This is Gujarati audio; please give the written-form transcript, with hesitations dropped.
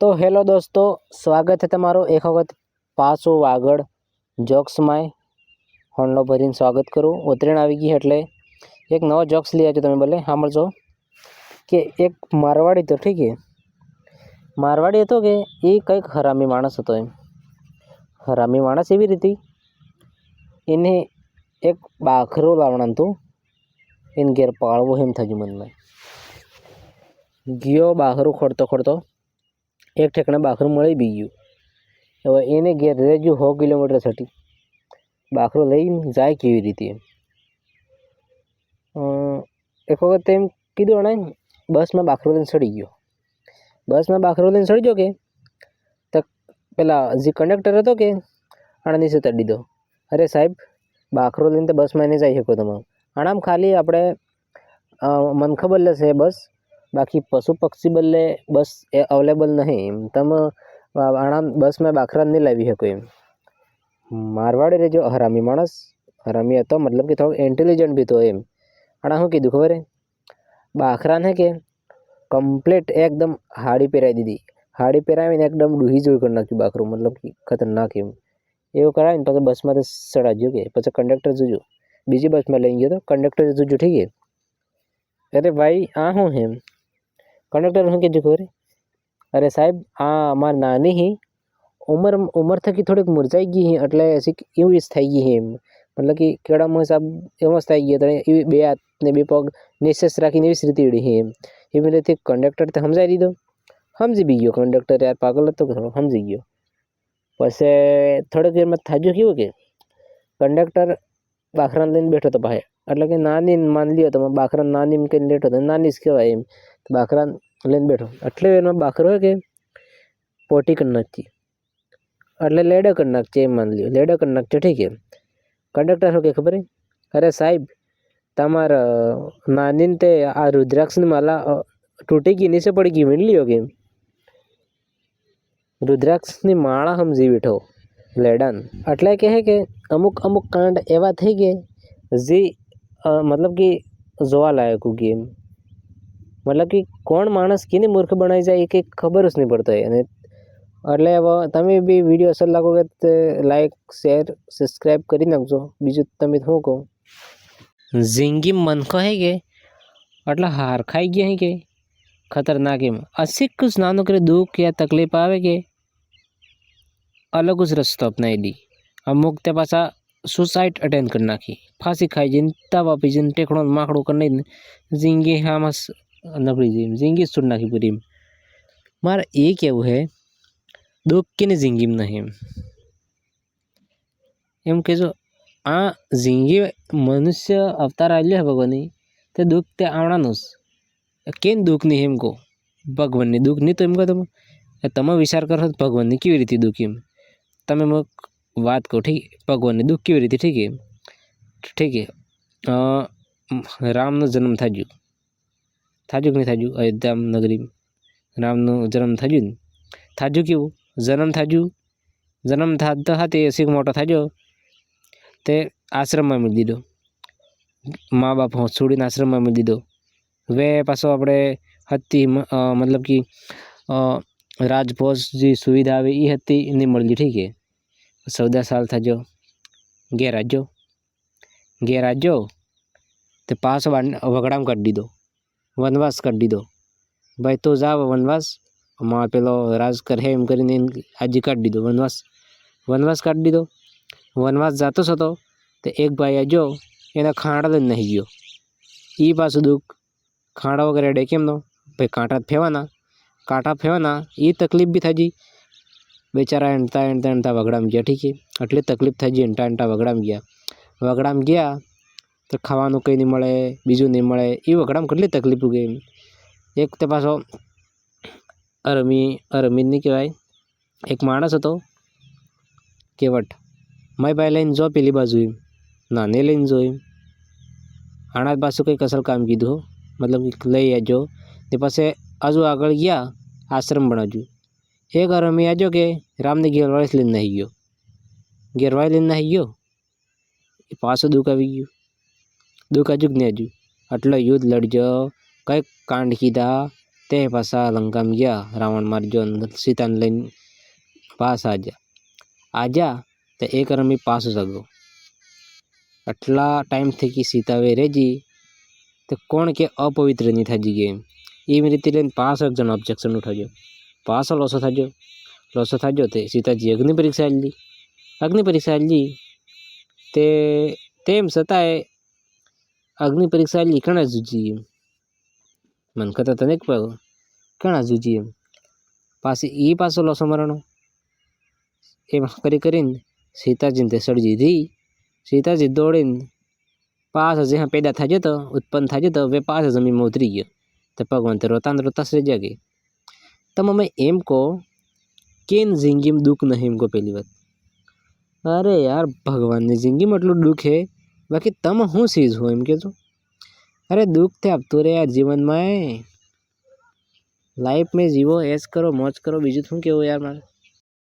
તો હેલો દોસ્તો, સ્વાગત છે તમારું એક વખત પાછું આગળ જોક્સમાં હોન્ડો ભરીને સ્વાગત કરું. ઉતરેણ આવી ગઈ એટલે એક નવો જોક્સ લઈ આવ્યો. તમે ભલે સાંભળજો કે એક મારવાડી તો ઠીક છે, મારવાડી હતો કે એ કંઈક હરામી માણસ હતો. એમ હરામી માણસ એવી રીતે એને એક બાખરું લાવવાનું હતું, એને ઘેર પાળવું એમ થયું મનમાં. ગયો બાખરું ખોરતો એક ઠેકાણે બાખરું મળી બી ગયું. હવે એને ઘેર રહેજું 100 કિલોમીટર છટી બાખરું લઈને જાય કેવી રીતે? એક વખત એમ કીધું ને, બસમાં બાખરું લઈને ચડી ગયો. બસમાં બાખરું લઈને ચડી ગયો કે તો પેલા જે કંડક્ટર હતો કે આણે નીચે તડી દીધો. અરે સાહેબ, બાખરું લઈને તો બસમાં નહીં જઈ શકો તમે. આણામ ખાલી આપણે મને ખબર છે બસ, બાકી પશુ પક્ષી બદલે બસ એ અવેલેબલ નહીં. તમે આણામ બસમાં બાખરા નહીં લાવી શકો એમ. મારવાડી રહેજો હરામી માણસ, હરામી હતો મતલબ કે થોડો ઇન્ટેલિજન્ટ બી હતો એમ. આણા શું કીધું ખબર? બાખરાને કે કમ્પ્લીટ એકદમ હાડી પહેરાવી દીધી. હાડી પહેરાવીને એકદમ ડૂહી જોઈ કરી નાખ્યું બાખરું, મતલબ કે ખતરનાક એમ. એવું કરાવીને પછી બસમાં તો ચડાવ્યો કે પછી કંડક્ટર જોજો બીજી બસમાં લઈ ગયો તો કંડક્ટર જોજો ઠીક છે. અરે ભાઈ આ શું એમ? કંડક્ટર શું કીધું ખબર? અરે સાહેબ, આ અમારી નાની હી ઉંમર થકી થોડીક મુરઝાઈ ગઈ એટલે એવું જ થઈ ગઈ એમ. મતલબ કે કેળામાં સાહેબ એવો જ થઈ ગયો તો એવી બે હાથ ને બે પગ નિશેષ રાખીને એવી જ રીતે એડી એમ. એવી રીતે કંડક્ટર તો સમજાવી દીધો, સમજી બી ગયો કંડક્ટર. યાર પાગલ હતો કે સમજી ગયો. પછી થોડીક દેરમાં થાજ્યું કેવું કે કંડક્ટર બાખરાને લઈને બેઠો હતો પાસે, એટલે કે નાની માન લ્યો તમે બાખરા નાની એમ કહીને બેઠો હતો, નાની જ કહેવાય એમ. બાખરા લઈને બેઠો એટલે એનો બાખરો હોય કે પોટી કરી નાખી એટલે લેડો કરી નાખશે એમ માન લ્યો, લેડો કરી નાખશે ઠીક છે. કંડક્ટર શું કે ખબર? અરે સાહેબ, તમારા નાનીને તે આ રુદ્રાક્ષની માલા તૂટી ગઈ, નીચે પડી ગઈ, વીણ લ્યો કેમ? રુદ્રાક્ષની માળા સમજી બેઠો લેડાન. એટલે કહે કે અમુક કાંડ એવા થઈ ગયા જે મતલબ કે જોવા લાયક ગેમ. મતલબ કે કોણ માણસ કેને મૂર્ખ બનાવી જાય એ કંઈ ખબર જ નહીં પડતો. અને એટલે હવે તમે બી વિડીયો અસર લાગો કે લાઈક શેર સબસ્ક્રાઈબ કરી નાખજો. બીજું તમે શું કહો? જિંદગી મનખો હે કે એટલે હાર ખાઈ ગયા હે કે ખતરનાક એમ. અસી કુછ નાનું કરે દુઃખ યા તકલીફ આવે કે અલગ જ રસ્તો અપનાવી દી. અમુક તે પાછા સુસાઇડ અટેન્ડ કરી નાખી, ફાંસી ખાઈ જઈને તાવ આપી જઈને ટેકણો માકડું કરી નાખીને જિંદગી આમાં નકળી જાય એમ. જિંદગી છોડી નાખી પૂરી એમ. મારે એ કહેવું હે દુઃખ કેની જિંદગીમાં નહીં એમ કહેજો. આ જિંદગી મનુષ્ય અવતાર આવ્યો હે ભગવાનની, તે દુઃખ તે આવવાનું જ. કેમ દુઃખ નહીં એમ કહો? ભગવાનની દુઃખ નહીં તો એમ કહો તમે વિચાર કરો ભગવાનની કેવી રીતે દુઃખ એમ. તમે વાત કહો ઠીક, ભગવાનની દુઃખ કેવી રીતે ઠીક છે. રામનો જન્મ થાજ્યું કે નહીં થાજ્યું? અયોધ્યા નગરી રામનો જન્મ થાજ્યું ને થાજ્યું કેવું? જન્મ થાતો હા તે શીખ મોટો થાજ્યો તે આશ્રમમાં મૂકી દીધો, મા બાપ છોડીને આશ્રમમાં મૂકી દીધો. હવે પાછો આપણે હતી મતલબ કે રાજભોજ જે સુવિધા આવે એ હતી નહીં મળતી ઠીક છે. 14 સાલ થાજો ઘેર આજો તે પાછો વગડામ કાઢી દીધો, વનવાસ કાઢી દીધો. ભાઈ તો જાવ વનવાસ, માં પેલો રાજ કરે એમ કરીને આજે કાઢી દીધો વનવાસ કાઢી દીધો. વનવાસ જતો હતો તો એક ભાઈ આજો એના ખાંડા લઈને નહીં ગયો. એ પાછું દુઃખ ખાંડા વગેરે અડે કેમનો? ભાઈ કાંટા ફેવાના એ તકલીફ બી થાજી. બેચારા એણતા વગડામ ગયા ઠીક છે. એટલે તકલીફ થાજી, એણતા વગડામ ગયા તો ખાવાનું કંઈ નહીં મળે, બીજું નહીં મળે. એ વગડામ કેટલી તકલીફ ગઈ એમ. એક તે પાછો અરમી નહીં કહેવાય, એક માણસ હતો કેવટ, મારી ભાઈ લઈને જો પેલી બાજુ એમ, નાને લઈને જો એમ. આણા પાછું કંઈક અસલ કામ કીધું, મતલબ લઈ આવજો. તે પછી હજુ આગળ ગયા આશ્રમ બનાવ્યું. એક અરમી આવજો કે રામને ઘેરવાળી લઈને નાહી ગયો. એ પાછું દુઃખ આવી ગયું. દુઃખ હજુ જ નહીં હજુ. આટલો યુદ્ધ લડજો, કંઈક કાંડ કીધા તે પાછા લંકામાં ગયા, રાવણ મારજો સીતાને લઈને પાછા આજા તો એક રમી પાછો સગો આટલા ટાઈમથી કે સીતા વે રેજી તો કોણ કે અપવિત્ર નહીં થાજી ગઈ એવી રીતે લઈને 65 જણ ઓબ્જેક્શન ઉઠાવ્યો, પાછો લોસો થાજો તે સીતાજી અગ્નિ પરીક્ષા લી તે તેમ છતાંય અગ્નિ પરીક્ષા લી ઘણા જુજી મન કરતા તને ઘણા જુજી એમ પાછી પાછો લોસો મરણો એમ કરીને સીતાજીને તે સળજી રી સીતાજી દોડીને પાછો જ્યાં પેદા થાય તો ઉત્પન્ન થાય તો હવે પાછો જમીનમાં ઉતરી ગયો તો ભગવાન તો રોતા સરી જાગે તમે મેં એમ કહો કેન જિંદગીમાં દુઃખ નહીં એમ કહો પહેલી વાત અરે યાર ભગવાનની જિંદગીમાં એટલું દુઃખ હે બાકી તમે શું ચીજ હો એમ કહેજો અરે દુઃખ તે આપતું રે યાર જીવનમાં લાઈફ મેં જીવો એસ કરો મોજ કરો બીજું શું કેવું યાર મારે